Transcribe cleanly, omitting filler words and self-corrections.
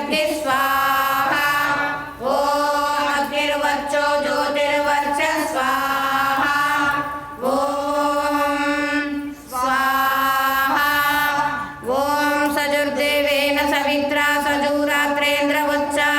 अग्नि स्वाहा ओम अग्निर्वच्चो ज्योतिर्वच्च स्वाहा ओम स्वाहा ओम सजुर्देवेन सवित्रा सजुरात्रेन्द्र वच्चा